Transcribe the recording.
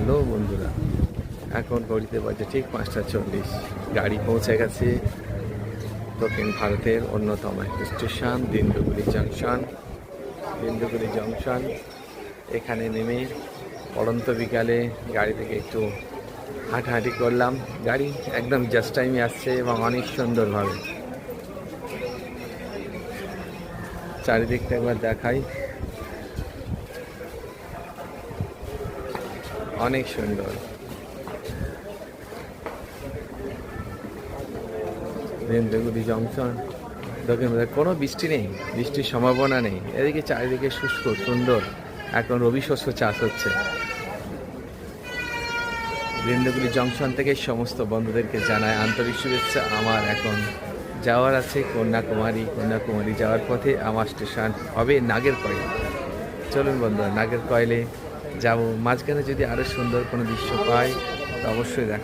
Hello বন্ধুরা, এখন ঘড়িতে বাজে ঠিক 5:40। গাড়ি পৌঁছে গেছে দক্ষিণ ভারতের অন্যতম একটি স্টেশন দিন্দুগুলি জংশন। এখানে নেমে পড়ন্ত বিকালে গাড়ি থেকে একটু হাঁটাহাঁটি করলাম। গাড়ি একদম জাস্ট টাইমে আসছে এবং অনেক সুন্দরভাবে। চারিদিকটা একবার দেখাই, অনেক সুন্দর। দিন্দুগুলি জংশন দক্ষিণ ভারতে কোনো বৃষ্টি নেই, বৃষ্টির সম্ভাবনা নেই। এদিকে চারিদিকে শুষ্ক সুন্দর, এখন রবি শস্য চাষ হচ্ছে। দিন্দুগুলি জংশন থেকে সমস্ত বন্ধুদেরকে জানায় আন্তরিক শুভেচ্ছা। আমার এখন যাওয়ার আছে কন্যাকুমারী যাওয়ার পথে আমার স্টেশন হবে নাগেরকয়েল। চলুন বন্ধুরা, নাগেরকয়েলে যাব। মাঝখানে যদি আরও সুন্দর কোনো দৃশ্য পাই তো অবশ্যই